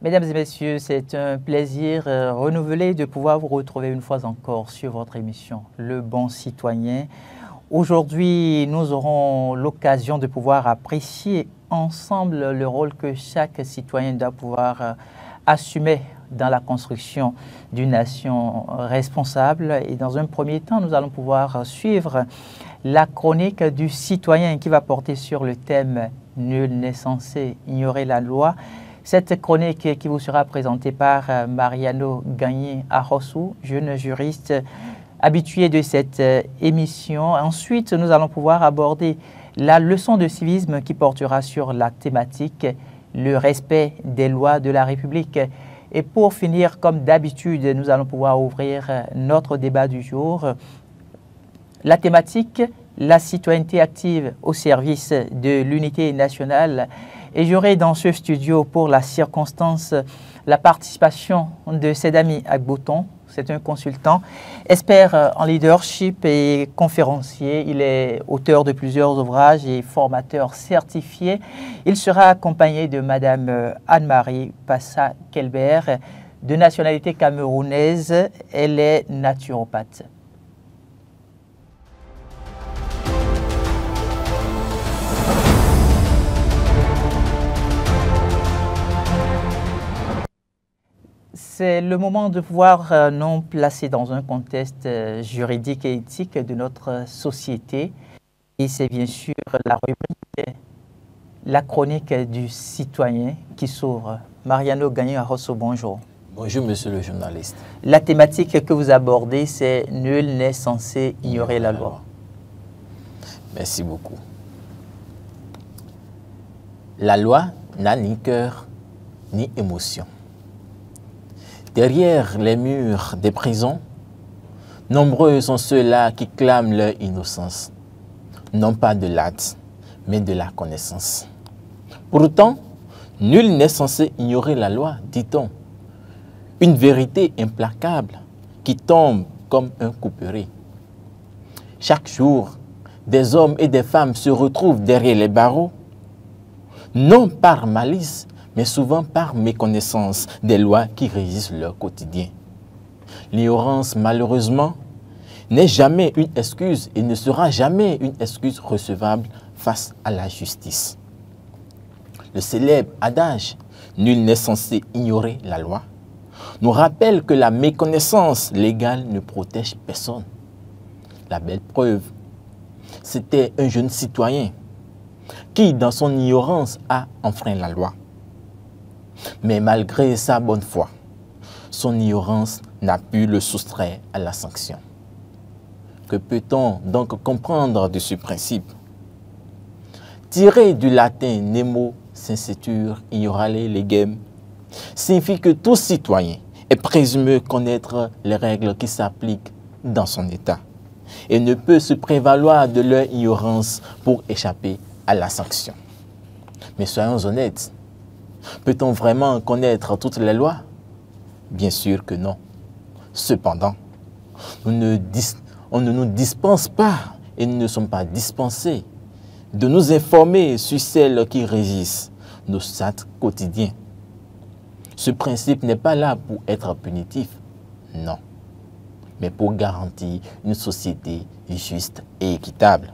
Mesdames et messieurs, c'est un plaisir renouvelé de pouvoir vous retrouver une fois encore sur votre émission Le Bon Citoyen. Aujourd'hui, nous aurons l'occasion de pouvoir apprécier ensemble le rôle que chaque citoyen doit pouvoir assumer dans la construction d'une nation responsable. Et dans un premier temps, nous allons pouvoir suivre la chronique du citoyen qui va porter sur le thème « Nul n'est censé ignorer la loi ». Cette chronique qui vous sera présentée par Mariano Gagné Arrossou, jeune juriste habitué de cette émission. Ensuite, nous allons pouvoir aborder la leçon de civisme qui portera sur la thématique « Le respect des lois de la République ». Et pour finir, comme d'habitude, nous allons pouvoir ouvrir notre débat du jour. La thématique « La citoyenneté active au service de l'unité nationale ». Et j'aurai dans ce studio pour la circonstance la participation de Sedami Agbouton. C'est un consultant, expert en leadership et conférencier. Il est auteur de plusieurs ouvrages et formateur certifié. Il sera accompagné de Madame Anne-Marie Passa-Kelbert, de nationalité camerounaise. Elle est naturopathe. C'est le moment de pouvoir nous placer dans un contexte juridique et éthique de notre société. Et c'est bien sûr la rubrique, la chronique du citoyen qui s'ouvre. Mariano Gagné Arrossou, bonjour. Bonjour, monsieur le journaliste. La thématique que vous abordez, c'est « Nul n'est censé ignorer la loi ». Merci beaucoup. La loi n'a ni cœur ni émotion. Derrière les murs des prisons, nombreux sont ceux-là qui clament leur innocence, non pas de l'acte, mais de la connaissance. Pourtant, nul n'est censé ignorer la loi, dit-on. Une vérité implacable qui tombe comme un couperet. Chaque jour, des hommes et des femmes se retrouvent derrière les barreaux, non par malice, mais souvent par méconnaissance des lois qui régissent leur quotidien. L'ignorance, malheureusement, n'est jamais une excuse et ne sera jamais une excuse recevable face à la justice. Le célèbre adage « Nul n'est censé ignorer la loi » nous rappelle que la méconnaissance légale ne protège personne. La belle preuve, c'était un jeune citoyen qui, dans son ignorance, a enfreint la loi. Mais malgré sa bonne foi, son ignorance n'a pu le soustraire à la sanction. Que peut-on donc comprendre de ce principe? Tiré du latin nemo sensetur ignorare legem signifie que tout citoyen est présumé connaître les règles qui s'appliquent dans son état et ne peut se prévaloir de leur ignorance pour échapper à la sanction. Mais soyons honnêtes, peut-on vraiment connaître toutes les lois? Bien sûr que non. Cependant, on ne nous dispense pas et nous ne sommes pas dispensés de nous informer sur celles qui régissent nos actes quotidiens. Ce principe n'est pas là pour être punitif, non, mais pour garantir une société juste et équitable.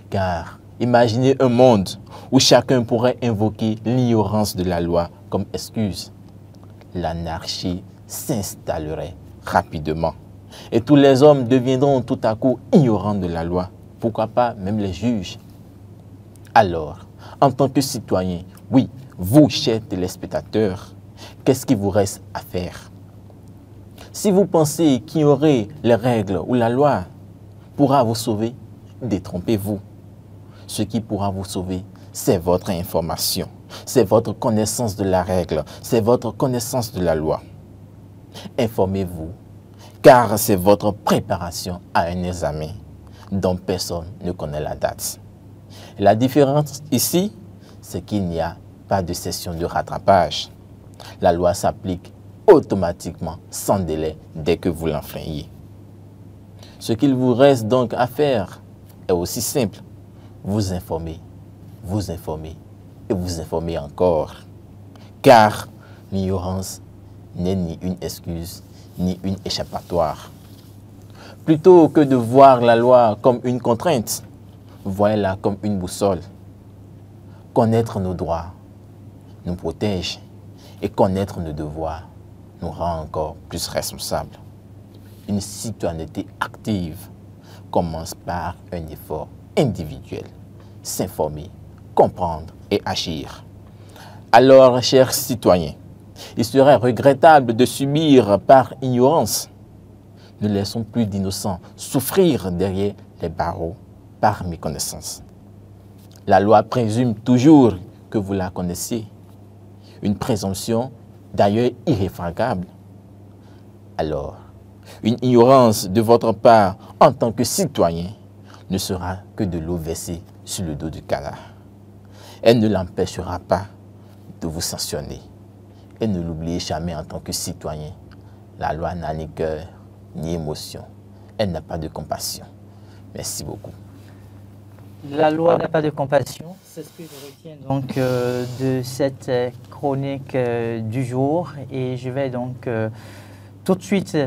Car imaginez un monde où chacun pourrait invoquer l'ignorance de la loi comme excuse. L'anarchie s'installerait rapidement et tous les hommes deviendront tout à coup ignorants de la loi. Pourquoi pas même les juges? Alors, en tant que citoyen, oui, vous, chers téléspectateurs, qu'est-ce qui vous reste à faire? Si vous pensez qu'ignorer les règles ou la loi pourra vous sauver, détrompez-vous. Ce qui pourra vous sauver, c'est votre information, c'est votre connaissance de la règle, c'est votre connaissance de la loi. Informez-vous, car c'est votre préparation à un examen dont personne ne connaît la date. La différence ici, c'est qu'il n'y a pas de session de rattrapage. La loi s'applique automatiquement, sans délai, dès que vous l'enfreignez. Ce qu'il vous reste donc à faire est aussi simple. Vous informer et vous informer encore. Car L'ignorance n'est ni une excuse, ni une échappatoire. Plutôt que de voir la loi comme une contrainte, voyez-la comme une boussole. Connaître nos droits nous protège et connaître nos devoirs nous rend encore plus responsables. Une citoyenneté active commence par un effort individuel, s'informer, comprendre et agir. Alors, chers citoyens, il serait regrettable de subir par ignorance. Ne laissons plus d'innocents souffrir derrière les barreaux par méconnaissance. La loi présume toujours que vous la connaissez. Une présomption d'ailleurs irréfragable. Alors, une ignorance de votre part en tant que citoyen ne sera que de l'eau versée sur le dos du canard. Elle ne l'empêchera pas de vous sanctionner. Et ne l'oubliez jamais en tant que citoyen, la loi n'a ni cœur ni émotion. Elle n'a pas de compassion. Merci beaucoup. La loi n'a pas de compassion, c'est ce que je retiens donc de cette chronique du jour. Et je vais donc tout de suite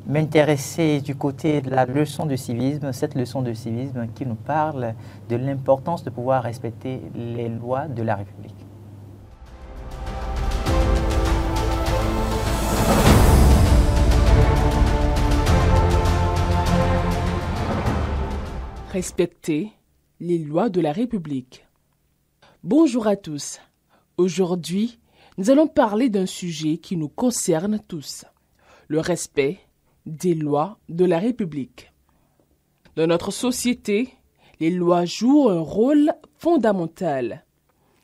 m'intéresser du côté de la leçon de civisme, cette leçon de civisme qui nous parle de l'importance de pouvoir respecter les lois de la République. Respecter les lois de la République. Bonjour à tous. Aujourd'hui, nous allons parler d'un sujet qui nous concerne tous, le respect des lois de la République. Dans notre société, les lois jouent un rôle fondamental.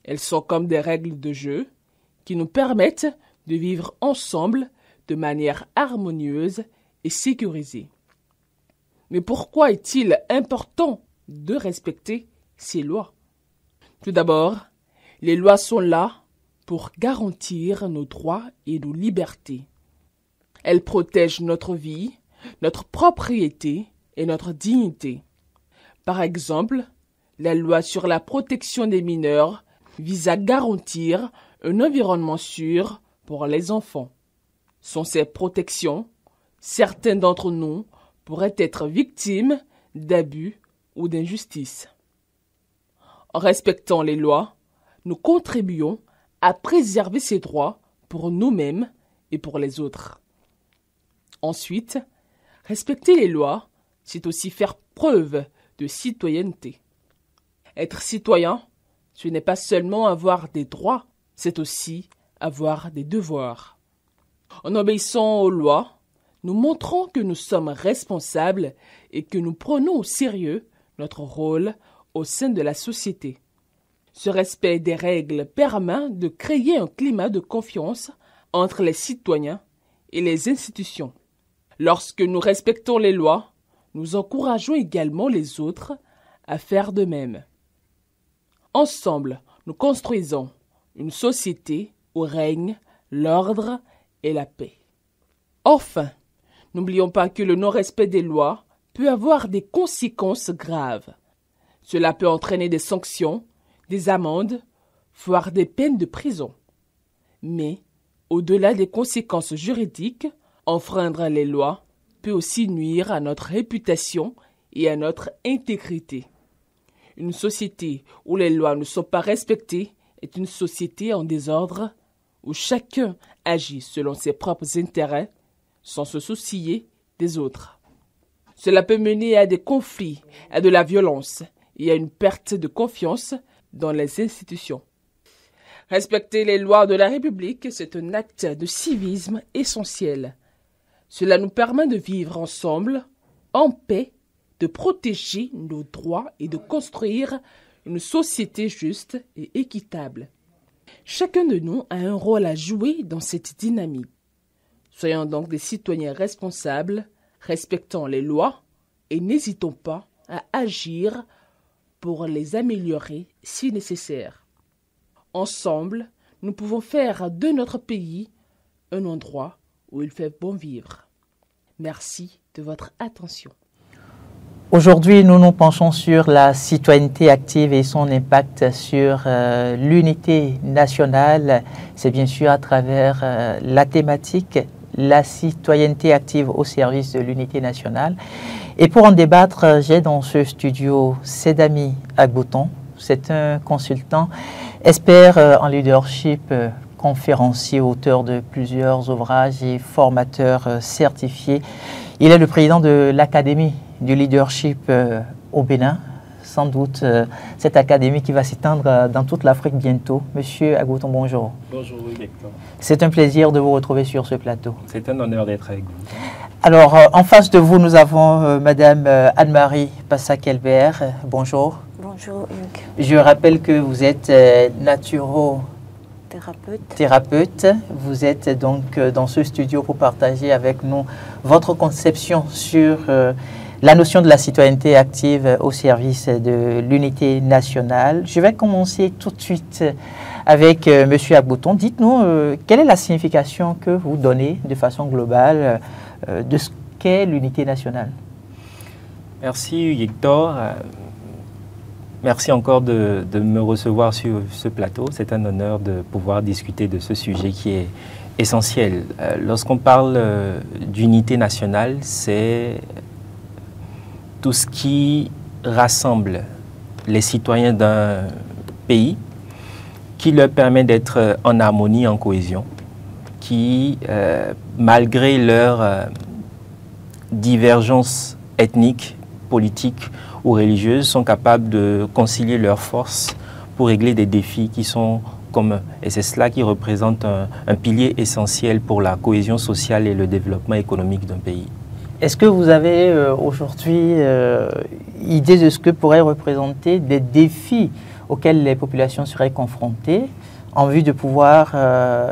Elles sont comme des règles de jeu qui nous permettent de vivre ensemble de manière harmonieuse et sécurisée. Mais pourquoi est-il important de respecter ces lois? Tout d'abord, les lois sont là pour garantir nos droits et nos libertés. Elles protègent notre vie, notre propriété et notre dignité. Par exemple, la loi sur la protection des mineurs vise à garantir un environnement sûr pour les enfants. Sans ces protections, certains d'entre nous pourraient être victimes d'abus ou d'injustices. En respectant les lois, nous contribuons à préserver ces droits pour nous-mêmes et pour les autres. Ensuite, respecter les lois, c'est aussi faire preuve de citoyenneté. Être citoyen, ce n'est pas seulement avoir des droits, c'est aussi avoir des devoirs. En obéissant aux lois, nous montrons que nous sommes responsables et que nous prenons au sérieux notre rôle au sein de la société. Ce respect des règles permet de créer un climat de confiance entre les citoyens et les institutions. Lorsque nous respectons les lois, nous encourageons également les autres à faire de même. Ensemble, nous construisons une société où règne l'ordre et la paix. Enfin, n'oublions pas que le non-respect des lois peut avoir des conséquences graves. Cela peut entraîner des sanctions, des amendes, voire des peines de prison. Mais, au-delà des conséquences juridiques, enfreindre les lois peut aussi nuire à notre réputation et à notre intégrité. Une société où les lois ne sont pas respectées est une société en désordre, où chacun agit selon ses propres intérêts, sans se soucier des autres. Cela peut mener à des conflits, à de la violence et à une perte de confiance dans les institutions. Respecter les lois de la République, c'est un acte de civisme essentiel. Cela nous permet de vivre ensemble, en paix, de protéger nos droits et de construire une société juste et équitable. Chacun de nous a un rôle à jouer dans cette dynamique. Soyons donc des citoyens responsables, respectons les lois et n'hésitons pas à agir pour les améliorer si nécessaire. Ensemble, nous pouvons faire de notre pays un endroit où il fait bon vivre. Merci de votre attention. Aujourd'hui, nous nous penchons sur la citoyenneté active et son impact sur l'unité nationale. C'est bien sûr à travers la thématique la citoyenneté active au service de l'unité nationale. Et pour en débattre, j'ai dans ce studio Sedami Agbouton. C'est un consultant, expert en leadership, conférencier, auteur de plusieurs ouvrages et formateur certifié. Il est le président de l'Académie du leadership au Bénin. Sans doute cette académie qui va s'étendre dans toute l'Afrique bientôt. Monsieur Agbouton, bonjour. Bonjour, Hector. C'est un plaisir de vous retrouver sur ce plateau. C'est un honneur d'être avec vous. Alors, en face de vous, nous avons Madame Anne-Marie Passac-Elbert. Bonjour. Bonjour, Hugues. Je rappelle que vous êtes thérapeute. Vous êtes donc dans ce studio pour partager avec nous votre conception sur la notion de la citoyenneté active au service de l'unité nationale. Je vais commencer tout de suite avec Monsieur Agbouton. Dites-nous, quelle est la signification que vous donnez de façon globale de ce qu'est l'unité nationale? Merci, Hector. Merci encore de me recevoir sur ce plateau. C'est un honneur de pouvoir discuter de ce sujet qui est essentiel. Lorsqu'on parle d'unité nationale, c'est tout ce qui rassemble les citoyens d'un pays, qui leur permet d'être en harmonie, en cohésion, qui, malgré leurs divergences ethniques, politiques ou religieuses, sont capables de concilier leurs forces pour régler des défis qui sont communs. Et c'est cela qui représente un pilier essentiel pour la cohésion sociale et le développement économique d'un pays. Est-ce que vous avez aujourd'hui idée de ce que pourraient représenter des défis auxquels les populations seraient confrontées en vue de pouvoir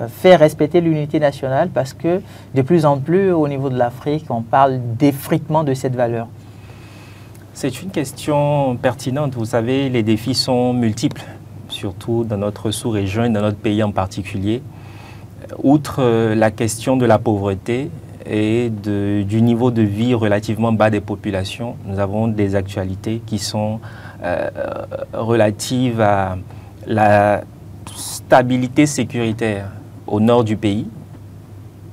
faire respecter l'unité nationale, parce que de plus en plus au niveau de l'Afrique, on parle d'effritement de cette valeur? C'est une question pertinente. Vous savez, les défis sont multiples, surtout dans notre sous-région et dans notre pays en particulier. Outre la question de la pauvreté et du niveau de vie relativement bas des populations, nous avons des actualités qui sont relatives à la stabilité sécuritaire au nord du pays.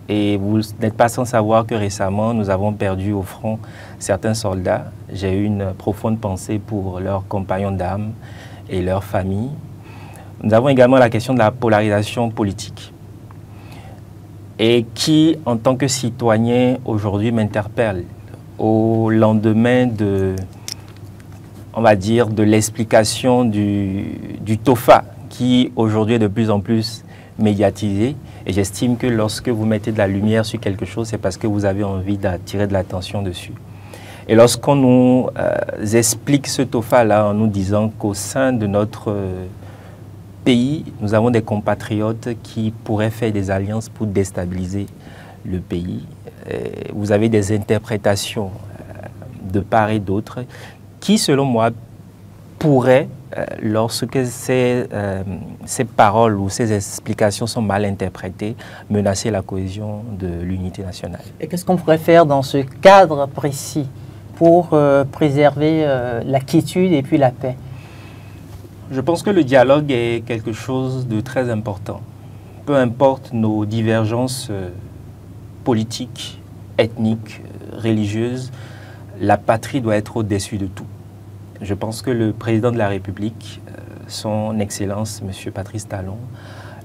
Et vous n'êtes pas sans savoir que récemment, nous avons perdu au front certains soldats. J'ai eu une profonde pensée pour leurs compagnons d'armes et leurs familles. Nous avons également la question de la polarisation politique, et qui, en tant que citoyen, aujourd'hui m'interpelle au lendemain de, on va dire, de l'explication du TOFA, qui aujourd'hui est de plus en plus médiatisé. Et j'estime que lorsque vous mettez de la lumière sur quelque chose, c'est parce que vous avez envie d'attirer de l'attention dessus. Et lorsqu'on nous explique ce TOFA-là en nous disant qu'au sein de notre pays, nous avons des compatriotes qui pourraient faire des alliances pour déstabiliser le pays, vous avez des interprétations de part et d'autre qui, selon moi, pourraient, lorsque ces paroles ou ces explications sont mal interprétées, menacer la cohésion de l'unité nationale. Et qu'est-ce qu'on pourrait faire dans ce cadre précis pour préserver la quiétude et puis la paix? Je pense que le dialogue est quelque chose de très important. Peu importe nos divergences politiques, ethniques, religieuses, la patrie doit être au-dessus de tout. Je pense que le président de la République, son Excellence, M. Patrice Talon,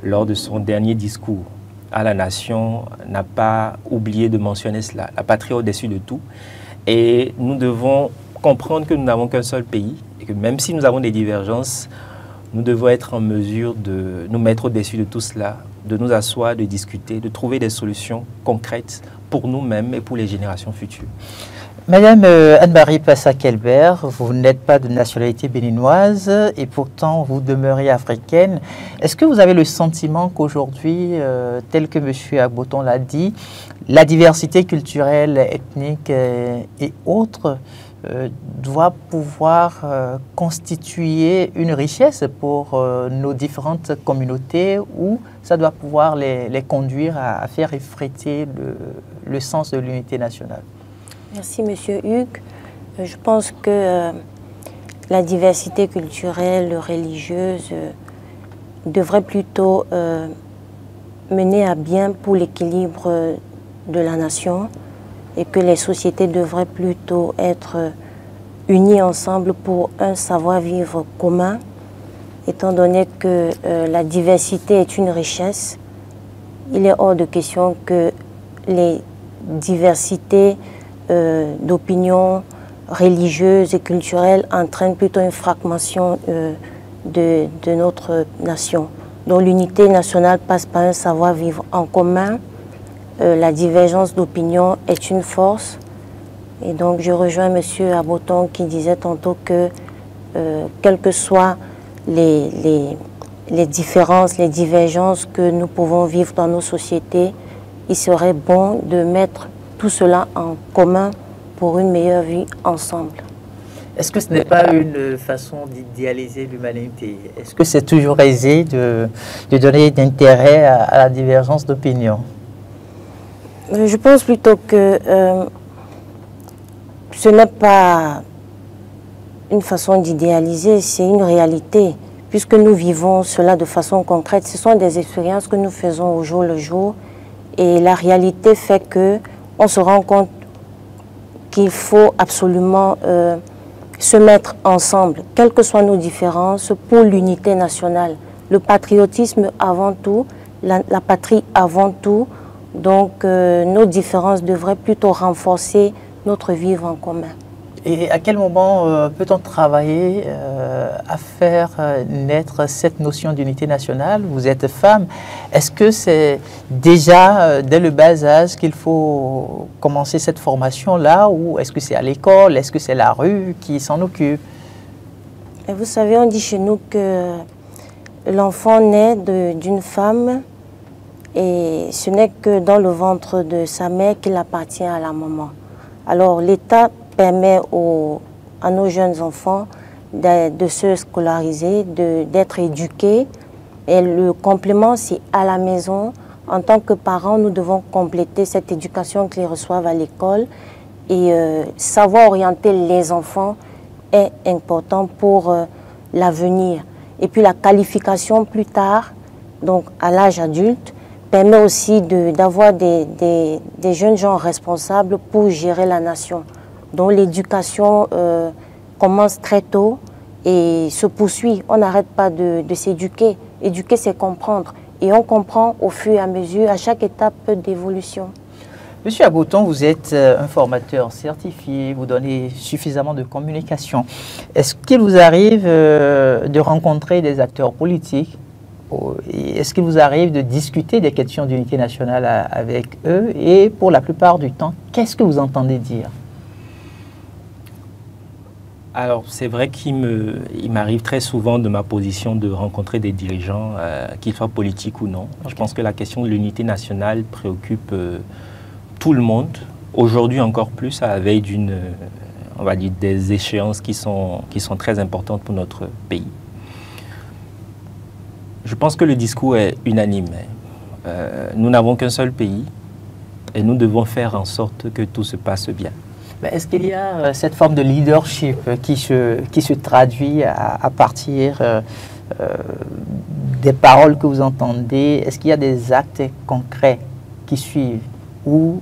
lors de son dernier discours à la nation, n'a pas oublié de mentionner cela. La patrie est au-dessus de tout. Et nous devons comprendre que nous n'avons qu'un seul pays et que même si nous avons des divergences, nous devons être en mesure de nous mettre au-dessus de tout cela, de nous asseoir, de discuter, de trouver des solutions concrètes pour nous-mêmes et pour les générations futures. Madame Anne-Marie Passac-Elbert, vous n'êtes pas de nationalité béninoise et pourtant vous demeurez africaine. Est-ce que vous avez le sentiment qu'aujourd'hui, tel que M. Agbouton l'a dit, la diversité culturelle, ethnique et autres doit pouvoir constituer une richesse pour nos différentes communautés, ou ça doit pouvoir les conduire à faire effriter le sens de l'unité nationale? Merci, Monsieur Hugues. Je pense que la diversité culturelle, religieuse devrait plutôt mener à bien pour l'équilibre de la nation et que les sociétés devraient plutôt être unies ensemble pour un savoir-vivre commun, étant donné que la diversité est une richesse. Il est hors de question que les diversités d'opinions religieuses et culturelles entraînent plutôt une fragmentation de notre nation. Donc l'unité nationale passe par un savoir-vivre en commun. La divergence d'opinion est une force. Et donc je rejoins M. Aboton qui disait tantôt que quelles que soient les différences, les divergences que nous pouvons vivre dans nos sociétés, il serait bon de mettre tout cela en commun pour une meilleure vie ensemble. Est-ce que ce n'est pas une façon d'idéaliser l'humanité? Est-ce que c'est toujours aisé de donner d'intérêt à la divergence d'opinion? Je pense plutôt que ce n'est pas une façon d'idéaliser, c'est une réalité. Puisque nous vivons cela de façon concrète, ce sont des expériences que nous faisons au jour le jour. Et la réalité fait qu'on se rend compte qu'il faut absolument se mettre ensemble, quelles que soient nos différences, pour l'unité nationale. Le patriotisme avant tout, la patrie avant tout. Donc nos différences devraient plutôt renforcer notre vivre en commun. Et à quel moment peut-on travailler à faire naître cette notion d'unité nationale? Vous êtes femme. Est-ce que c'est déjà dès le bas âge qu'il faut commencer cette formation-là, ou est-ce que c'est à l'école? Est-ce que c'est la rue qui s'en occupe? Et vous savez, on dit chez nous que l'enfant naît d'une femme et ce n'est que dans le ventre de sa mère qu'il appartient à la maman. Alors l'État permet à nos jeunes enfants de se scolariser, d'être éduqués. Et le complément, c'est à la maison. En tant que parents, nous devons compléter cette éducation qu'ils reçoivent à l'école. Et savoir orienter les enfants est important pour l'avenir. Et puis la qualification plus tard, donc à l'âge adulte, permet aussi d'avoir des jeunes gens responsables pour gérer la nation. Donc l'éducation commence très tôt et se poursuit. On n'arrête pas de s'éduquer. Éduquer, c'est comprendre. Et on comprend au fur et à mesure, à chaque étape d'évolution. Monsieur Aboton, vous êtes un formateur certifié, vous donnez suffisamment de communication. Est-ce qu'il vous arrive de rencontrer des acteurs politiques? Est-ce qu'il vous arrive de discuter des questions d'unité nationale avec eux? Et pour la plupart du temps, qu'est-ce que vous entendez dire? Alors, c'est vrai qu'il m'arrive très souvent de ma position de rencontrer des dirigeants, qu'ils soient politiques ou non. Okay. Je pense que la question de l'unité nationale préoccupe tout le monde, aujourd'hui encore plus à la veille on va dire, des échéances qui sont très importantes pour notre pays. Je pense que le discours est unanime. Nous n'avons qu'un seul pays et nous devons faire en sorte que tout se passe bien. Est-ce qu'il y a cette forme de leadership qui se traduit à partir des paroles que vous entendez? Est-ce qu'il y a des actes concrets qui suivent? Ou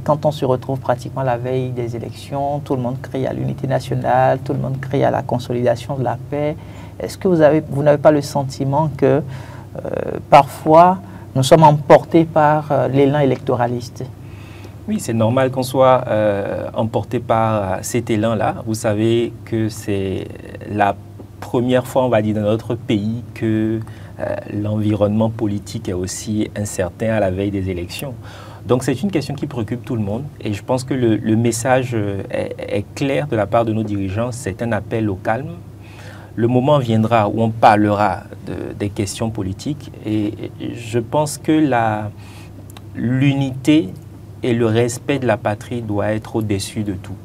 quand on se retrouve pratiquement la veille des élections, tout le monde crie à l'unité nationale, tout le monde crie à la consolidation de la paix. Est-ce que vous n'avez pas le sentiment que parfois nous sommes emportés par l'élan électoraliste? Oui, c'est normal qu'on soit emporté par cet élan-là. Vous savez que c'est la première fois, on va dire, dans notre pays que l'environnement politique est aussi incertain à la veille des élections. Donc c'est une question qui préoccupe tout le monde et je pense que le message est clair de la part de nos dirigeants, c'est un appel au calme. Le moment viendra où on parlera des questions politiques et je pense que l'unité et le respect de la patrie doit être au-dessus de tout.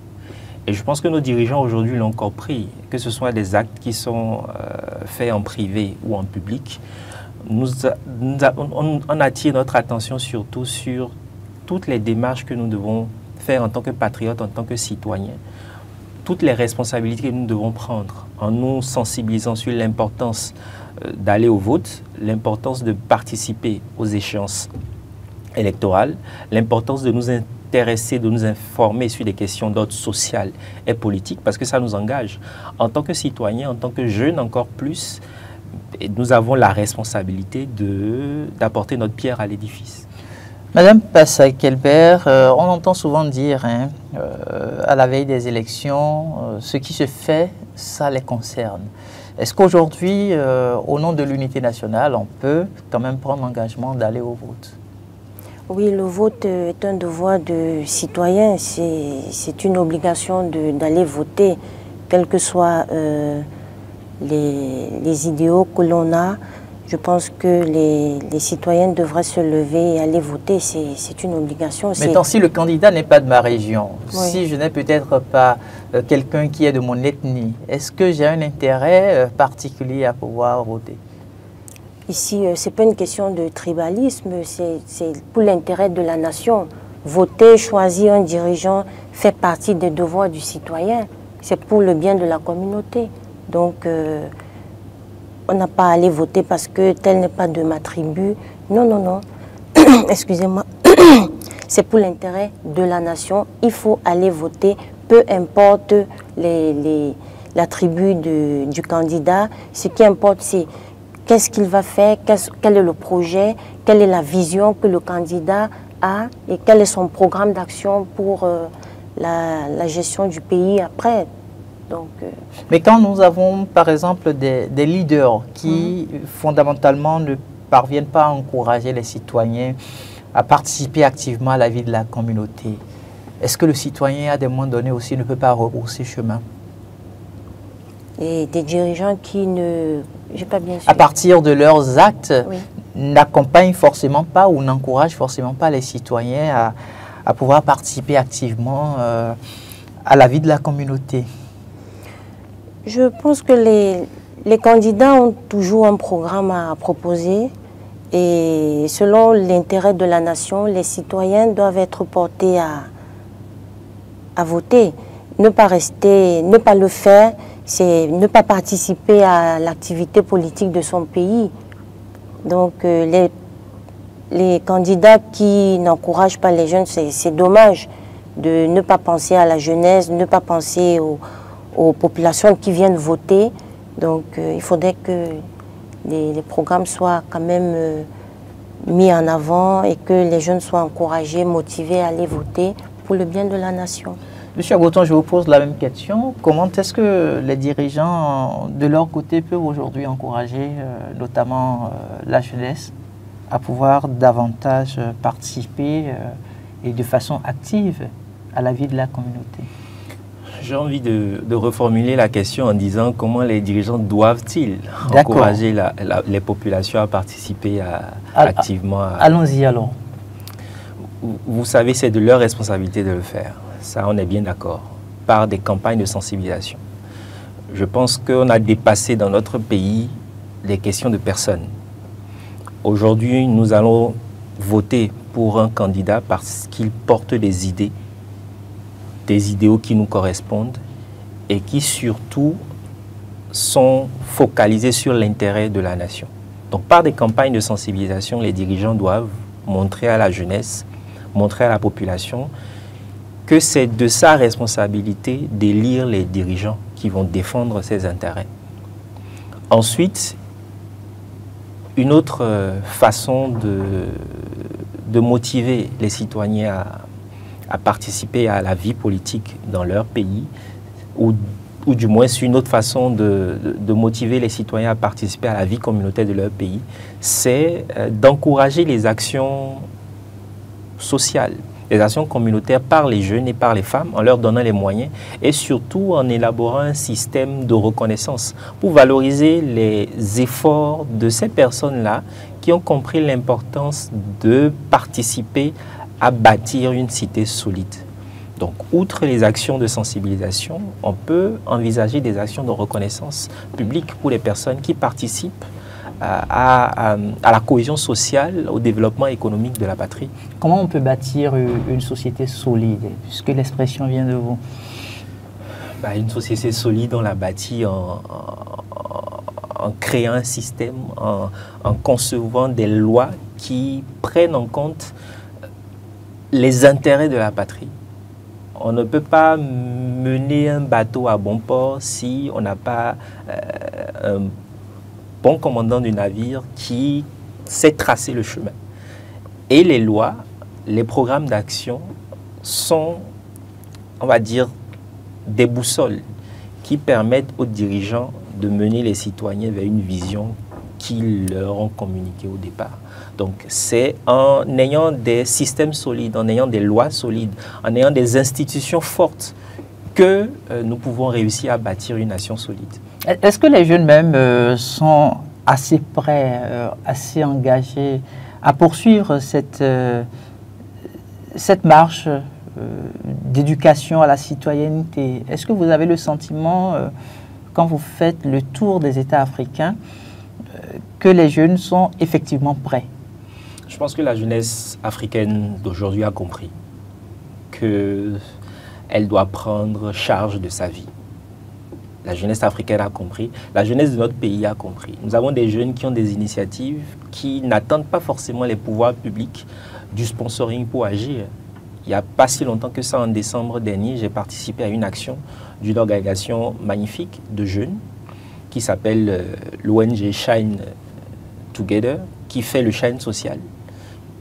Et je pense que nos dirigeants aujourd'hui l'ont compris, que ce soit des actes qui sont faits en privé ou en public. On attire notre attention surtout sur toutes les démarches que nous devons faire en tant que patriotes, en tant que citoyens. toutes les responsabilités que nous devons prendre en nous sensibilisant sur l'importance d'aller au vote, l'importance de participer aux échéances électorales, l'importance de nous intéresser, de nous informer sur des questions d'ordre social et politique, parce que ça nous engage. En tant que citoyens, en tant que jeunes encore plus, nous avons la responsabilité d'apporter notre pierre à l'édifice. Madame Passac-Kelbert, on entend souvent dire à la veille des élections, ce qui se fait, ça les concerne. Est-ce qu'aujourd'hui, au nom de l'unité nationale, on peut quand même prendre l'engagement d'aller au vote? Oui, le vote est un devoir de citoyen. C'est une obligation d'aller voter, quels que soient les idéaux que l'on a. Je pense que les citoyens devraient se lever et aller voter. C'est une obligation. Maintenant, si le candidat n'est pas de ma région, oui. Si je n'ai peut-être pas quelqu'un qui est de mon ethnie, est-ce que j'ai un intérêt particulier à pouvoir voter? Ici, ce n'est pas une question de tribalisme, c'est pour l'intérêt de la nation. Voter, choisir un dirigeant fait partie des devoirs du citoyen. C'est pour le bien de la communauté. Donc, on n'a pas à aller voter parce que tel n'est pas de ma tribu. Non, non, non. Excusez-moi. C'est pour l'intérêt de la nation. Il faut aller voter, peu importe la tribu du candidat. Ce qui importe, c'est qu'est-ce qu'il va faire, quel est le projet, quelle est la vision que le candidat a et quel est son programme d'action pour la gestion du pays après. Donc, mais quand nous avons, par exemple, des leaders qui, fondamentalement, ne parviennent pas à encourager les citoyens à participer activement à la vie de la communauté, est-ce que le citoyen, à des moments donnés aussi, ne peut pas rebrousser chemin? Et des dirigeants qui ne... J'ai pas bien sûr. À partir de leurs actes, oui. N'accompagnent forcément pas ou n'encouragent forcément pas les citoyens à pouvoir participer activement à la vie de la communauté. Je pense que les candidats ont toujours un programme à proposer et selon l'intérêt de la nation, les citoyens doivent être portés à voter. Ne pas rester, ne pas le faire, c'est ne pas participer à l'activité politique de son pays. Donc les candidats qui n'encouragent pas les jeunes, c'est dommage de ne pas penser à la jeunesse, ne pas penser aux populations qui viennent voter. Donc il faudrait que les programmes soient quand même mis en avant et que les jeunes soient encouragés, motivés à aller voter pour le bien de la nation. Monsieur Agoton, je vous pose la même question. Comment est-ce que les dirigeants, de leur côté, peuvent aujourd'hui encourager notamment la jeunesse à pouvoir davantage participer et de façon active à la vie de la communauté? J'ai envie de reformuler la question en disant comment les dirigeants doivent-ils encourager les populations à participer activement Allons-y alors. Vous savez, c'est de leur responsabilité de le faire. Ça, on est bien d'accord, par des campagnes de sensibilisation. Je pense qu'on a dépassé dans notre pays les questions de personnes. Aujourd'hui, nous allons voter pour un candidat parce qu'il porte des idéaux qui nous correspondent et qui surtout sont focalisés sur l'intérêt de la nation. Donc par des campagnes de sensibilisation, les dirigeants doivent montrer à la jeunesse, montrer à la population que c'est de sa responsabilité d'élire les dirigeants qui vont défendre ses intérêts. Ensuite, une autre façon de motiver les citoyens à participer à la vie politique dans leur pays, ou du moins une autre façon de motiver les citoyens à participer à la vie communautaire de leur pays, c'est d'encourager les actions sociales, les actions communautaires par les jeunes et par les femmes, en leur donnant les moyens et surtout en élaborant un système de reconnaissance pour valoriser les efforts de ces personnes-là qui ont compris l'importance de participer à bâtir une cité solide. Donc, outre les actions de sensibilisation, on peut envisager des actions de reconnaissance publique pour les personnes qui participent à la cohésion sociale, au développement économique de la patrie. Comment on peut bâtir une société solide, puisque l'expression vient de vous? Une société solide, on l'a bâtie en créant un système, en concevant des lois qui prennent en compte les intérêts de la patrie. On ne peut pas mener un bateau à bon port si on n'a pas un bon commandant du navire qui sait tracer le chemin. Et les lois, les programmes d'action sont, on va dire, des boussoles qui permettent aux dirigeants de mener les citoyens vers une vision qu'ils leur ont communiquée au départ. Donc, c'est en ayant des systèmes solides, en ayant des lois solides, en ayant des institutions fortes que nous pouvons réussir à bâtir une nation solide. Est-ce que les jeunes même sont assez prêts, assez engagés à poursuivre cette marche d'éducation à la citoyenneté? Est-ce que vous avez le sentiment, quand vous faites le tour des États africains, que les jeunes sont effectivement prêts? Je pense que la jeunesse africaine d'aujourd'hui a compris qu'elle doit prendre charge de sa vie. La jeunesse africaine a compris, la jeunesse de notre pays a compris. Nous avons des jeunes qui ont des initiatives, qui n'attendent pas forcément les pouvoirs publics du sponsoring pour agir. Il n'y a pas si longtemps que ça, en décembre dernier, j'ai participé à une action d'une organisation magnifique de jeunes qui s'appelle l'ONG Shine Together, qui fait le Shine social,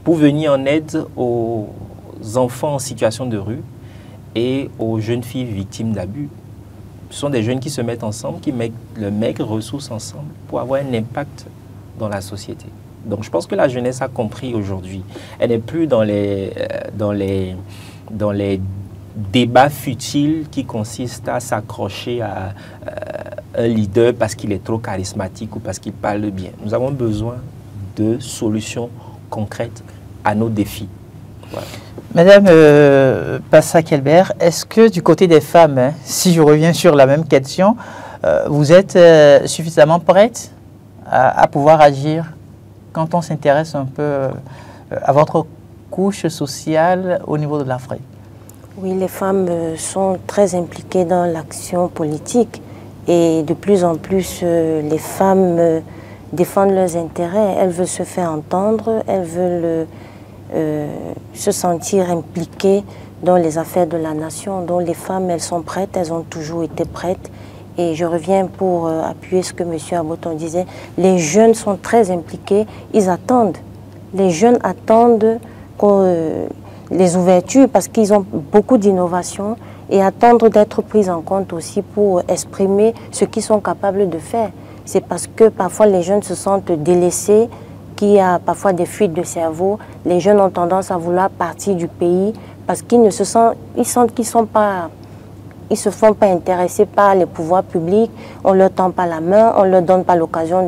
pour venir en aide aux enfants en situation de rue et aux jeunes filles victimes d'abus. Ce sont des jeunes qui se mettent ensemble, qui mettent leurs maigres ressources ensemble pour avoir un impact dans la société. Donc je pense que la jeunesse a compris aujourd'hui. Elle n'est plus dans les débats futiles qui consistent à s'accrocher à un leader parce qu'il est trop charismatique ou parce qu'il parle bien. Nous avons besoin de solutions concrètes à nos défis. Voilà. Madame Passa Kelbert, est-ce que du côté des femmes, si je reviens sur la même question, vous êtes suffisamment prête à pouvoir agir quand on s'intéresse un peu à votre couche sociale au niveau de l'Afrique? Oui, les femmes sont très impliquées dans l'action politique et de plus en plus les femmes défendent leurs intérêts. Elles veulent se faire entendre, elles veulent se sentir impliquées dans les affaires de la nation. Donc les femmes, elles sont prêtes, elles ont toujours été prêtes. Et je reviens pour appuyer ce que M. Aboton disait. Les jeunes sont très impliqués, ils attendent. Les jeunes attendent les ouvertures parce qu'ils ont beaucoup d'innovations et attendent d'être pris en compte aussi pour exprimer ce qu'ils sont capables de faire. C'est parce que parfois les jeunes se sentent délaissés, qu'il y a parfois des fuites de cerveau. Les jeunes ont tendance à vouloir partir du pays parce qu'ils sentent qu'ils sont pas... Ils ne se font pas intéresser par les pouvoirs publics, on ne leur tend pas la main, on ne leur donne pas l'occasion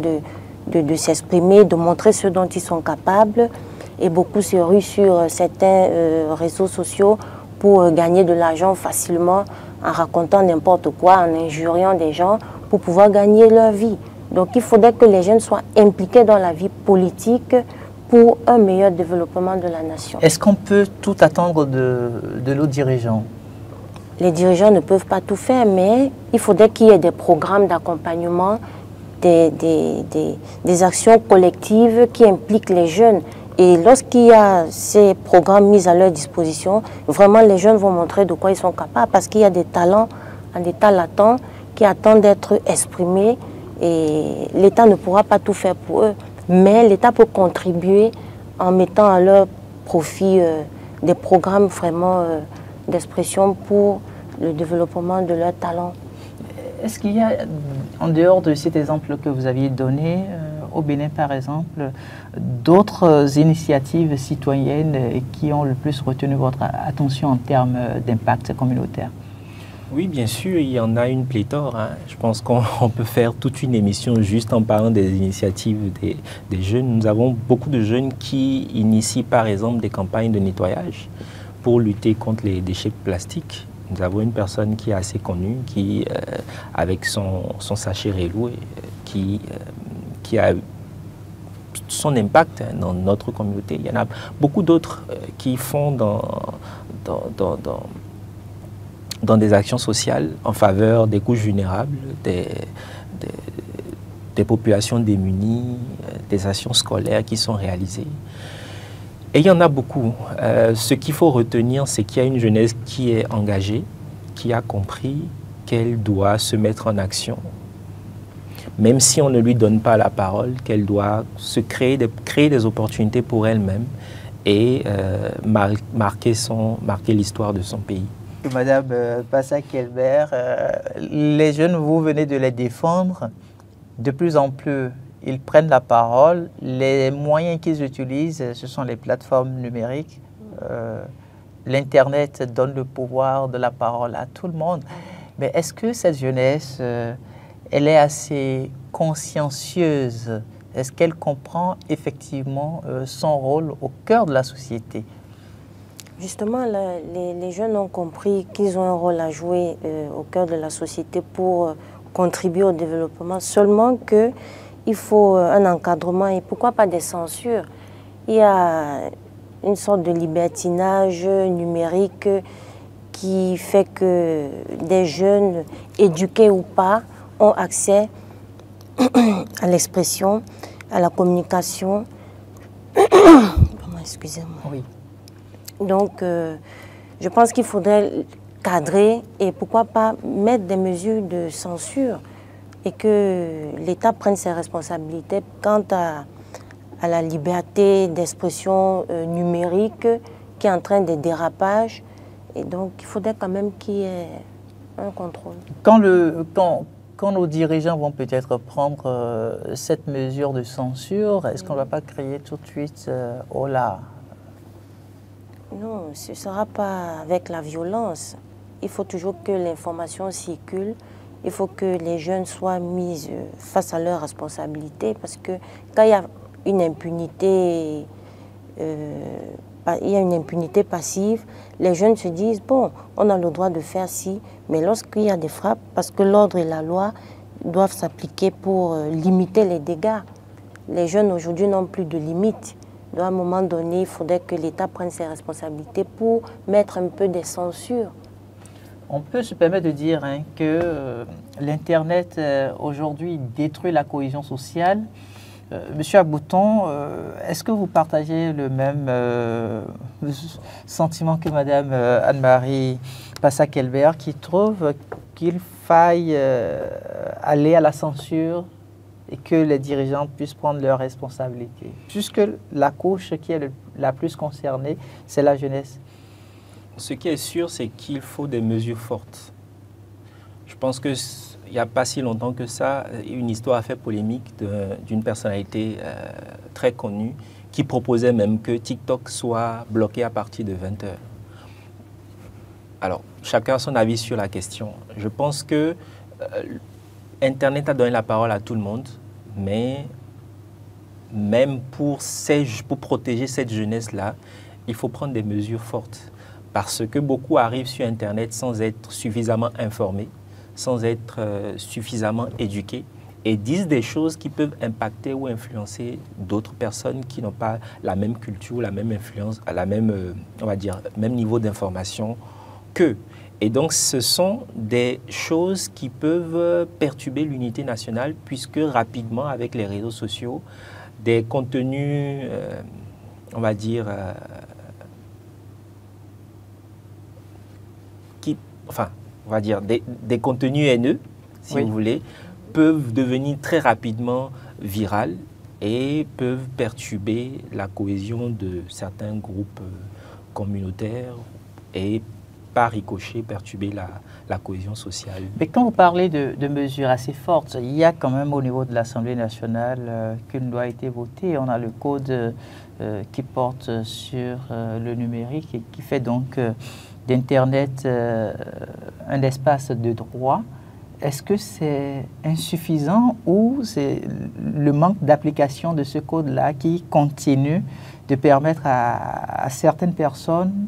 de s'exprimer, de montrer ce dont ils sont capables. Et beaucoup se ruent sur certains réseaux sociaux pour gagner de l'argent facilement en racontant n'importe quoi, en injuriant des gens pour pouvoir gagner leur vie. Donc il faudrait que les jeunes soient impliqués dans la vie politique pour un meilleur développement de la nation. Est-ce qu'on peut tout attendre de nos dirigeants? Les dirigeants ne peuvent pas tout faire, mais il faudrait qu'il y ait des programmes d'accompagnement, des actions collectives qui impliquent les jeunes. Et lorsqu'il y a ces programmes mis à leur disposition, vraiment les jeunes vont montrer de quoi ils sont capables parce qu'il y a des talents en état latent qui attendent d'être exprimés et l'État ne pourra pas tout faire pour eux. Mais l'État peut contribuer en mettant à leur profit des programmes vraiment d'expression pour le développement de leurs talents. Est-ce qu'il y a, en dehors de cet exemple que vous aviez donné, au Bénin par exemple, d'autres initiatives citoyennes qui ont le plus retenu votre attention en termes d'impact communautaire? Oui, bien sûr, il y en a une pléthore. Je pense qu'on peut faire toute une émission juste en parlant des initiatives des jeunes. Nous avons beaucoup de jeunes qui initient par exemple des campagnes de nettoyage pour lutter contre les déchets plastiques. Nous avons une personne qui est assez connue, qui, avec son sachet Relou, qui a son impact dans notre communauté. Il y en a beaucoup d'autres qui font dans des actions sociales en faveur des couches vulnérables, des populations démunies, des actions scolaires qui sont réalisées. Et il y en a beaucoup. Ce qu'il faut retenir, c'est qu'il y a une jeunesse qui est engagée, qui a compris qu'elle doit se mettre en action, même si on ne lui donne pas la parole, qu'elle doit se créer des opportunités pour elle-même et marquer l'histoire de son pays. Madame Passa-Kelbert, les jeunes, vous venez de les défendre. De plus en plus, ils prennent la parole. Les moyens qu'ils utilisent, ce sont les plateformes numériques. L'Internet donne le pouvoir de la parole à tout le monde. Mais est-ce que cette jeunesse, elle est assez consciencieuse? Est-ce qu'elle comprend effectivement son rôle au cœur de la société? Justement, les jeunes ont compris qu'ils ont un rôle à jouer au cœur de la société pour contribuer au développement. Seulement qu'il faut un encadrement et pourquoi pas des censures. Il y a une sorte de libertinage numérique qui fait que des jeunes, éduqués ou pas, ont accès à l'expression, à la communication. Excusez-moi. Oui. Donc, je pense qu'il faudrait cadrer et pourquoi pas mettre des mesures de censure et que l'État prenne ses responsabilités quant à la liberté d'expression numérique qui est en train de dérapages. Et donc, il faudrait quand même qu'il y ait un contrôle. Quand nos dirigeants vont peut-être prendre cette mesure de censure, est-ce qu'on ne va pas crier tout de suite « oh là » ? Non, ce ne sera pas avec la violence. Il faut toujours que l'information circule. Il faut que les jeunes soient mis face à leurs responsabilités parce que quand il y a une impunité, passive, les jeunes se disent, bon, on a le droit de faire ci, mais lorsqu'il y a des frappes, parce que l'ordre et la loi doivent s'appliquer pour limiter les dégâts. Les jeunes aujourd'hui n'ont plus de limites. Donc, à un moment donné, il faudrait que l'État prenne ses responsabilités pour mettre un peu de censure. On peut se permettre de dire que l'Internet aujourd'hui détruit la cohésion sociale. Monsieur Abouton, est-ce que vous partagez le même sentiment que Madame Anne-Marie Passa-Kelbert qui trouve qu'il faille aller à la censure et que les dirigeants puissent prendre leurs responsabilités, puisque la couche qui est la plus concernée, c'est la jeunesse? Ce qui est sûr, c'est qu'il faut des mesures fortes. Je pense qu'il n'y a pas si longtemps que ça, une histoire a fait polémique d'une personnalité très connue qui proposait même que TikTok soit bloqué à partir de 20h. Alors, chacun a son avis sur la question. Je pense que Internet a donné la parole à tout le monde, mais même pour protéger cette jeunesse-là, il faut prendre des mesures fortes. Parce que beaucoup arrivent sur Internet sans être suffisamment informés, sans être suffisamment éduqués et disent des choses qui peuvent impacter ou influencer d'autres personnes qui n'ont pas la même culture, la même influence, on va dire, même niveau d'information qu'eux. Et donc, ce sont des choses qui peuvent perturber l'unité nationale puisque rapidement, avec les réseaux sociaux, des contenus, on va dire, des contenus haineux, si vous voulez, peuvent devenir très rapidement virales et peuvent perturber la cohésion de certains groupes communautaires et par ricochet perturber la cohésion sociale. Mais quand vous parlez de mesures assez fortes, il y a quand même au niveau de l'Assemblée nationale qu'une loi a été votée. On a le code qui porte sur le numérique et qui fait donc d'Internet un espace de droit. Est-ce que c'est insuffisant ou c'est le manque d'application de ce code-là qui continue de permettre à certaines personnes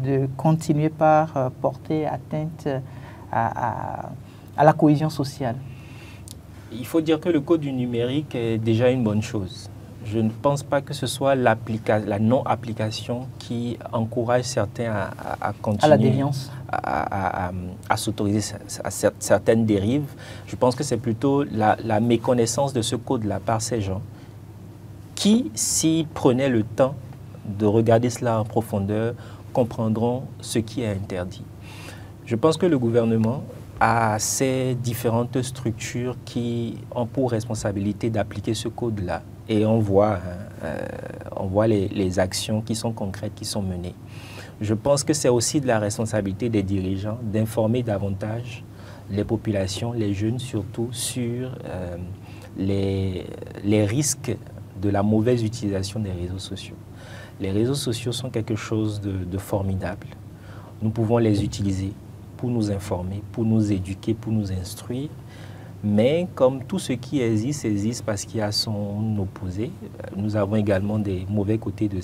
de continuer par porter atteinte à la cohésion sociale? Il faut dire que le code du numérique est déjà une bonne chose. Je ne pense pas que ce soit la non-application qui encourage certains à continuer. À la déviance. À s'autoriser à certaines dérives. Je pense que c'est plutôt la méconnaissance de ce code-là par ces gens qui, s'ils prenaient le temps de regarder cela en profondeur, comprendront ce qui est interdit. Je pense que le gouvernement a ces différentes structures qui ont pour responsabilité d'appliquer ce code-là. Et on voit les actions qui sont concrètes, qui sont menées. Je pense que c'est aussi de la responsabilité des dirigeants d'informer davantage les populations, les jeunes surtout, sur les risques de la mauvaise utilisation des réseaux sociaux. Les réseaux sociaux sont quelque chose de formidable. Nous pouvons les utiliser pour nous informer, pour nous éduquer, pour nous instruire. Mais comme tout ce qui existe parce qu'il y a son opposé, nous avons également des mauvais côtés de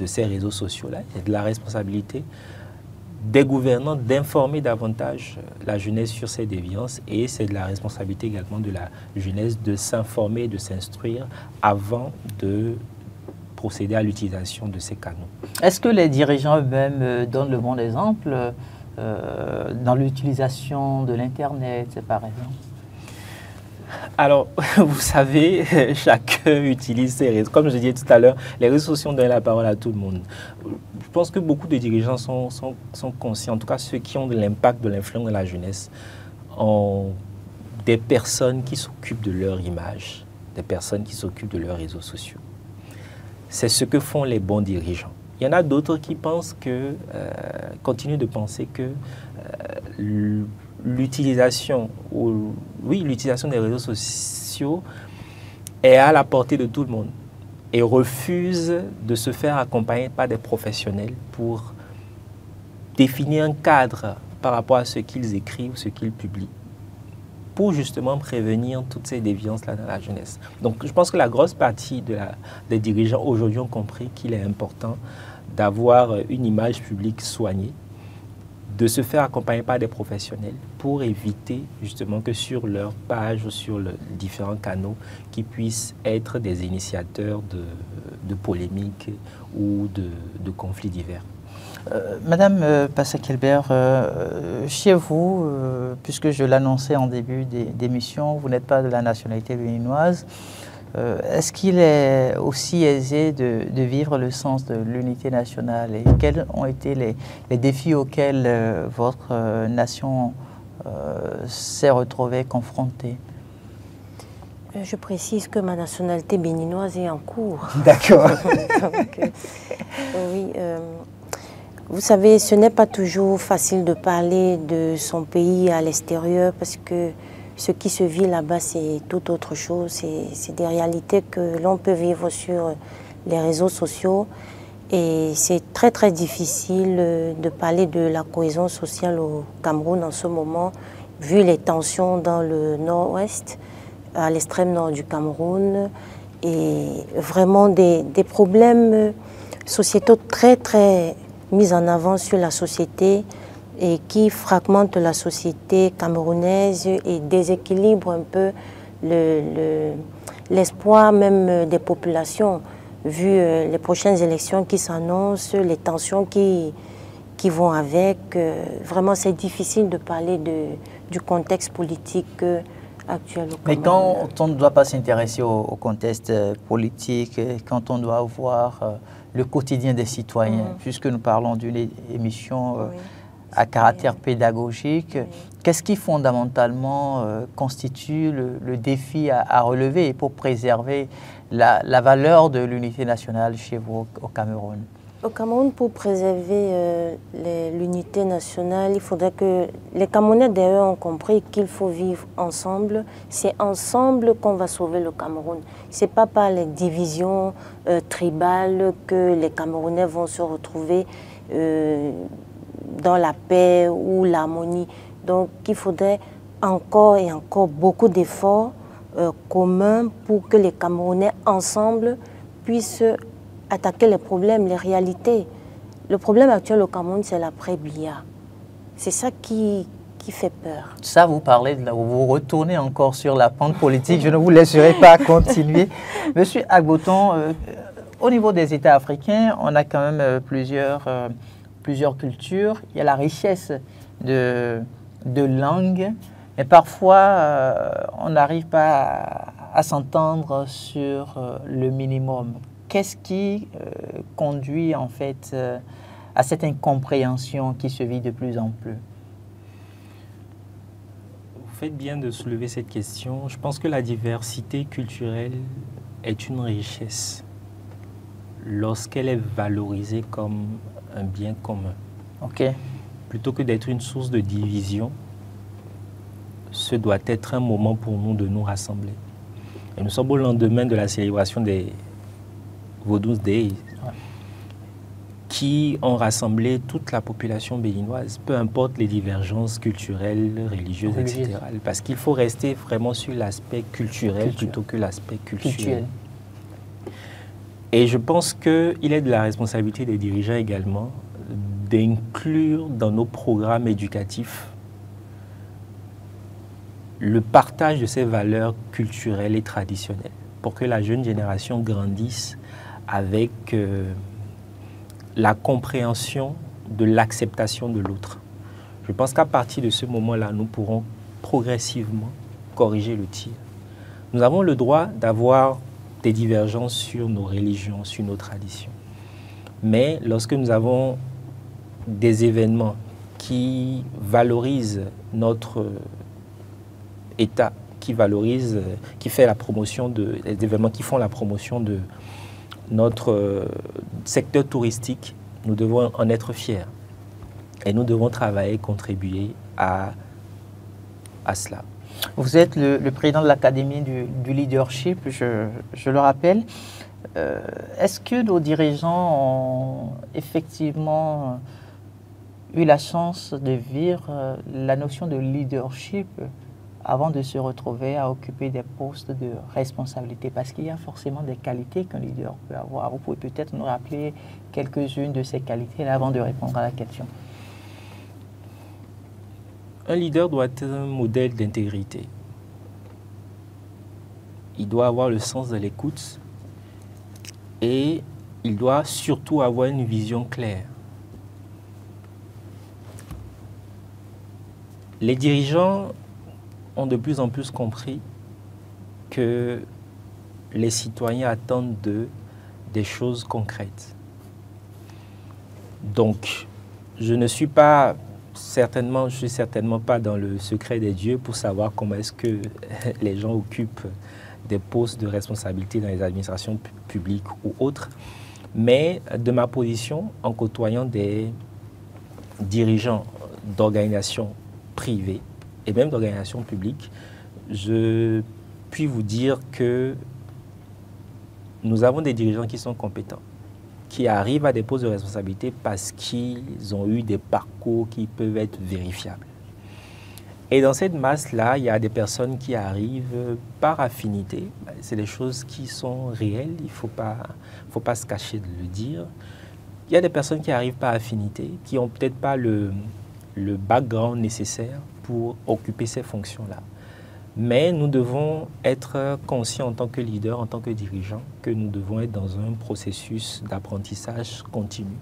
ces réseaux sociaux-là. Il y a de la responsabilité des gouvernants d'informer davantage la jeunesse sur ces déviances et c'est de la responsabilité également de la jeunesse de s'informer, de s'instruire avant de procéder à l'utilisation de ces canaux. Est-ce que les dirigeants eux-mêmes donnent le bon exemple dans l'utilisation de l'Internet, par exemple? Alors, vous savez, chacun utilise ses réseaux. Comme je disais tout à l'heure, les réseaux sociaux donnent la parole à tout le monde. Je pense que beaucoup de dirigeants sont conscients, en tout cas ceux qui ont de l'impact, de l'influence de la jeunesse, ont des personnes qui s'occupent de leur image, des personnes qui s'occupent de leurs réseaux sociaux. C'est ce que font les bons dirigeants. Il y en a d'autres qui pensent que, continuent de penser que l'utilisation des réseaux sociaux est à la portée de tout le monde et refusent de se faire accompagner par des professionnels pour définir un cadre par rapport à ce qu'ils écrivent, ce qu'ils publient, pour justement prévenir toutes ces déviances-là dans la jeunesse. Donc je pense que la grosse partie des dirigeants aujourd'hui ont compris qu'il est important d'avoir une image publique soignée, de se faire accompagner par des professionnels pour éviter justement que sur leur page ou sur les différents canaux qu'ils puissent être des initiateurs de polémiques ou de conflits divers. Madame Passac-Hilbert, chez vous, puisque je l'annonçais en début d'émission, vous n'êtes pas de la nationalité béninoise. Est-ce qu'il est aussi aisé de vivre le sens de l'unité nationale et quels ont été les défis auxquels votre nation s'est retrouvée confrontée? Je précise que ma nationalité béninoise est en cours. D'accord. Oui, vous savez, ce n'est pas toujours facile de parler de son pays à l'extérieur parce que ce qui se vit là-bas, c'est tout autre chose. C'est des réalités que l'on peut vivre sur les réseaux sociaux. Et c'est très, très difficile de parler de la cohésion sociale au Cameroun en ce moment, vu les tensions dans le nord-ouest, à l'extrême nord du Cameroun, et vraiment des problèmes sociétaux très, très mis en avant sur la société et qui fragmente la société camerounaise et déséquilibre un peu l'espoir même des populations, vu les prochaines élections qui s'annoncent, les tensions qui vont avec. Vraiment, c'est difficile de parler du contexte politique actuel au Cameroun. Mais quand on ne doit pas s'intéresser au contexte politique, quand on doit voir le quotidien des citoyens, puisque nous parlons d'une émission à caractère pédagogique. Oui. Qu'est-ce qui fondamentalement constitue le défi à relever pour préserver la valeur de l'unité nationale chez vous au Cameroun? Au Cameroun, pour préserver l'unité nationale, il faudrait que les Camerounais d'ailleurs ont compris qu'il faut vivre ensemble. C'est ensemble qu'on va sauver le Cameroun. Ce n'est pas par les divisions tribales que les Camerounais vont se retrouver dans la paix ou l'harmonie. Donc il faudrait encore et encore beaucoup d'efforts communs pour que les Camerounais ensemble puissent attaquer les problèmes, les réalités. Le problème actuel au Cameroun, c'est l'après-Biya. C'est ça qui qui fait peur. Ça, vous parlez, vous retournez encore sur la pente politique. Je ne vous laisserai pas continuer. Monsieur Agboton, au niveau des États africains, on a quand même plusieurs cultures. Il y a la richesse de langues, mais parfois, on n'arrive pas à s'entendre sur le minimum. Qu'est-ce qui conduit en fait à cette incompréhension qui se vit de plus en plus? Vous faites bien de soulever cette question. Je pense que la diversité culturelle est une richesse lorsqu'elle est valorisée comme un bien commun. Ok. Plutôt que d'être une source de division, ce doit être un moment pour nous de nous rassembler. Et nous sommes au lendemain de la célébration des Vodou's Days, qui ont rassemblé toute la population béninoise, peu importe les divergences culturelles, religieuses, etc. Parce qu'il faut rester vraiment sur l'aspect culturel plutôt que l'aspect culturel. Et je pense qu'il est de la responsabilité des dirigeants également d'inclure dans nos programmes éducatifs le partage de ces valeurs culturelles et traditionnelles pour que la jeune génération grandisse avec la compréhension de l'acceptation de l'autre. Je pense qu'à partir de ce moment-là, nous pourrons progressivement corriger le tir. Nous avons le droit d'avoir des divergences sur nos religions, sur nos traditions. Mais lorsque nous avons des événements qui valorisent notre État, qui fait la promotion des événements qui font la promotion de notre secteur touristique, nous devons en être fiers. Et nous devons travailler, contribuer à cela. Vous êtes le président de l'Académie du leadership, je le rappelle. Est-ce que nos dirigeants ont effectivement eu la chance de vivre la notion de leadership avant de se retrouver à occuper des postes de responsabilité? Parce qu'il y a forcément des qualités qu'un leader peut avoir. Vous pouvez peut-être nous rappeler quelques-unes de ces qualités là avant de répondre à la question. Un leader doit être un modèle d'intégrité. Il doit avoir le sens de l'écoute et il doit surtout avoir une vision claire. Les dirigeants ont de plus en plus compris que les citoyens attendent d'eux des choses concrètes. Donc, je ne suis certainement pas dans le secret des dieux pour savoir comment est-ce que les gens occupent des postes de responsabilité dans les administrations publiques ou autres. Mais de ma position, en côtoyant des dirigeants d'organisations privées et même d'organisations publiques, je puis vous dire que nous avons des dirigeants qui sont compétents, qui arrivent à des postes de responsabilité parce qu'ils ont eu des parcours qui peuvent être vérifiables. Et dans cette masse-là, il y a des personnes qui arrivent par affinité. C'est des choses qui sont réelles, il ne faut pas se cacher de le dire. Il y a des personnes qui arrivent par affinité, qui n'ont peut-être pas le background nécessaire pour occuper ces fonctions-là. Mais nous devons être conscients en tant que leader, en tant que dirigeant, que nous devons être dans un processus d'apprentissage continu.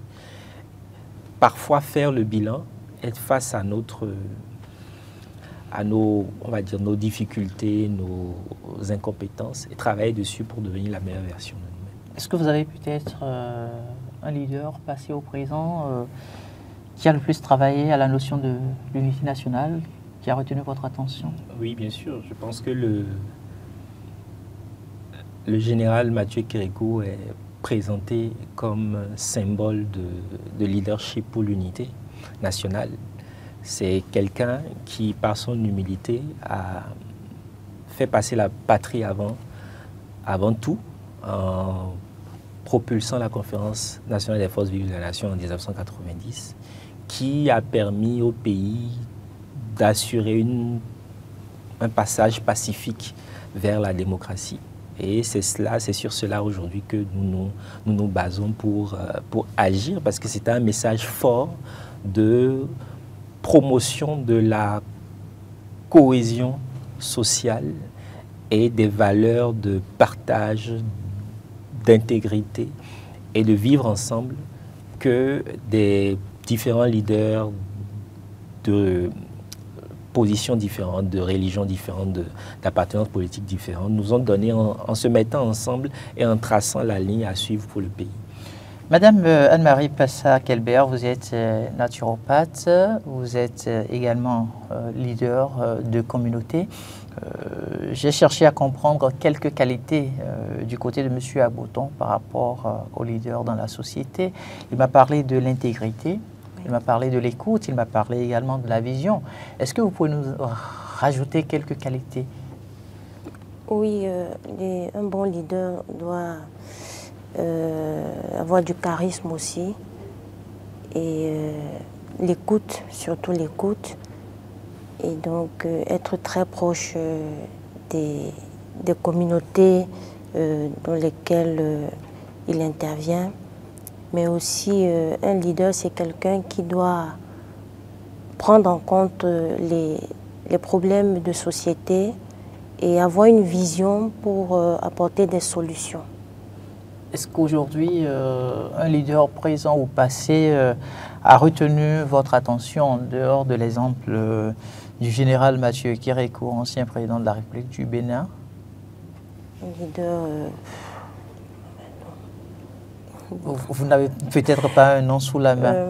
Parfois faire le bilan, être face à nos difficultés, nos incompétences, et travailler dessus pour devenir la meilleure version de nous-mêmes. Est-ce que vous avez peut-être un leader passé au présent qui a le plus travaillé à la notion de l'unité nationale, qui a retenu votre attention? Oui, bien sûr. Je pense que le général Mathieu Kérékou est présenté comme symbole de leadership pour l'unité nationale. C'est quelqu'un qui, par son humilité, a fait passer la patrie avant tout, en propulsant la Conférence nationale des forces vives de la nation en 1990, qui a permis au pays d'assurer un passage pacifique vers la démocratie. Et c'est sur cela aujourd'hui que nous basons pour agir, parce que c'est un message fort de promotion de la cohésion sociale et des valeurs de partage, d'intégrité et de vivre ensemble que des différents leaders de positions différentes, de religions différentes, d'appartenances politiques différentes nous ont donné en se mettant ensemble et en traçant la ligne à suivre pour le pays. Madame Anne-Marie Passa-Kelbert, vous êtes naturopathe, vous êtes également leader de communauté. J'ai cherché à comprendre quelques qualités du côté de M. Agboton par rapport aux leaders dans la société. Il m'a parlé de l'intégrité, il m'a parlé de l'écoute, il m'a parlé également de la vision. Est-ce que vous pouvez nous rajouter quelques qualités? Oui, un bon leader doit avoir du charisme aussi et l'écoute, surtout l'écoute, et donc être très proche des communautés dans lesquelles il intervient. Mais aussi un leader, c'est quelqu'un qui doit prendre en compte les problèmes de société et avoir une vision pour apporter des solutions. Est-ce qu'aujourd'hui, un leader présent ou passé a retenu votre attention en dehors de l'exemple du général Mathieu Kérékou, ancien président de la République du Bénin? Un leader... Vous n'avez peut-être pas un nom sous la main?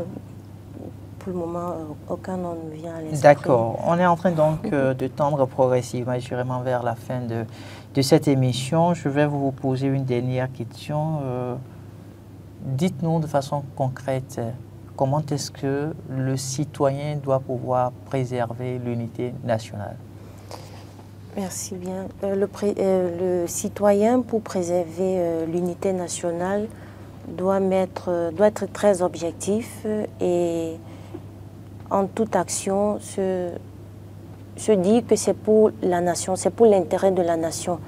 Pour le moment, aucun nom ne vient à l'esprit. D'accord. On est en train donc de tendre progressivement, assurément vers la fin de cette émission. Je vais vous poser une dernière question. Dites-nous de façon concrète, comment est-ce que le citoyen doit pouvoir préserver l'unité nationale? Merci bien. Le citoyen, pour préserver l'unité nationale, doit être très objectif et en toute action se dit que c'est pour la nation, c'est pour l'intérêt de la nation.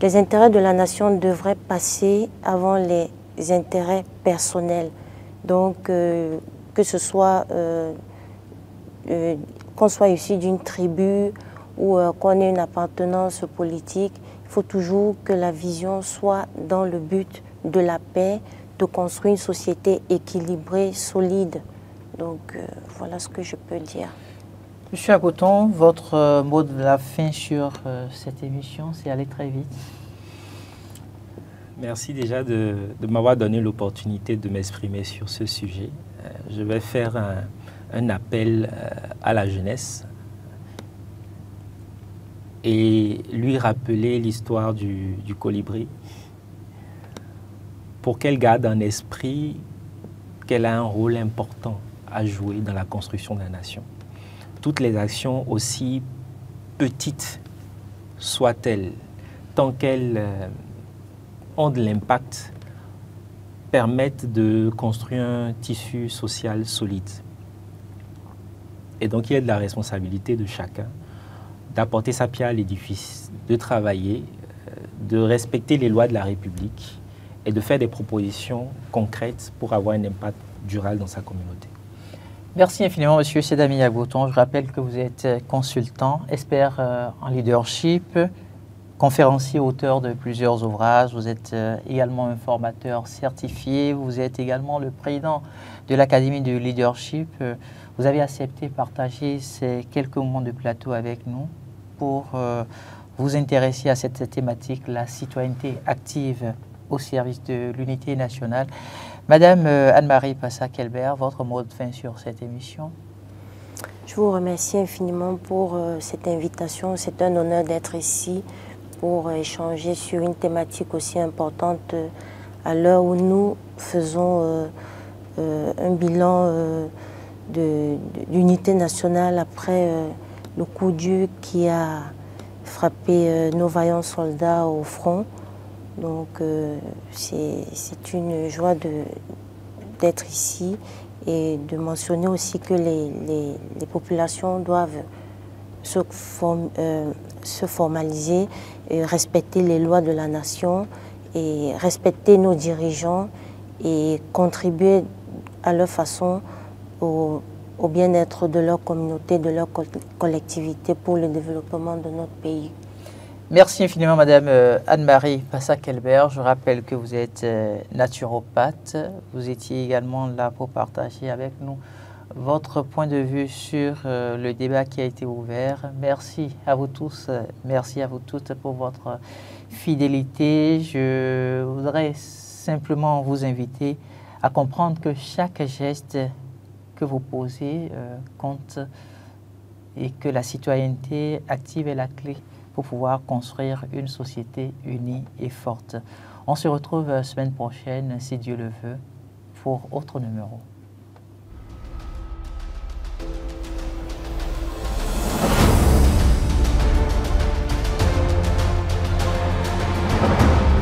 Les intérêts de la nation devraient passer avant les intérêts personnels. Donc, que ce soit qu'on soit issu d'une tribu ou qu'on ait une appartenance politique, il faut toujours que la vision soit dans le but de la paix, de construire une société équilibrée, solide. Donc, voilà ce que je peux dire. Monsieur Agboton, votre mot de la fin sur cette émission, c'est aller très vite. Merci déjà de m'avoir donné l'opportunité de m'exprimer sur ce sujet. Je vais faire un appel à la jeunesse et lui rappeler l'histoire du colibri pour qu'elle garde en esprit qu'elle a un rôle important à jouer dans la construction de la nation. Toutes les actions, aussi petites soient-elles, tant qu'elles ont de l'impact, permettent de construire un tissu social solide. Et donc, il y a de la responsabilité de chacun d'apporter sa pierre à l'édifice, de travailler, de respecter les lois de la République et de faire des propositions concrètes pour avoir un impact durable dans sa communauté. Merci infiniment, Monsieur Sedami Agboton. Je rappelle que vous êtes consultant, expert en leadership, conférencier, auteur de plusieurs ouvrages. Vous êtes également un formateur certifié. Vous êtes également le président de l'Académie de leadership. Vous avez accepté de partager ces quelques moments de plateau avec nous pour vous intéresser à cette thématique, la citoyenneté active au service de l'unité nationale. Madame Anne-Marie Passa-Kelbert, votre mot de fin sur cette émission? Je vous remercie infiniment pour cette invitation. C'est un honneur d'être ici pour échanger sur une thématique aussi importante à l'heure où nous faisons un bilan d'unité nationale après le coup dur qui a frappé nos vaillants soldats au front. Donc c'est une joie d'être ici et de mentionner aussi que les populations doivent se formaliser, et respecter les lois de la nation et respecter nos dirigeants et contribuer à leur façon au au bien-être de leur communauté, de leur collectivité pour le développement de notre pays. Merci infiniment, Madame Anne-Marie Passac-Elbert. Je rappelle que vous êtes naturopathe. Vous étiez également là pour partager avec nous votre point de vue sur le débat qui a été ouvert. Merci à vous tous, merci à vous toutes pour votre fidélité. Je voudrais simplement vous inviter à comprendre que chaque geste que vous posez compte et que la citoyenneté active est la clé pour pouvoir construire une société unie et forte. On se retrouve semaine prochaine, si Dieu le veut, pour autre numéro.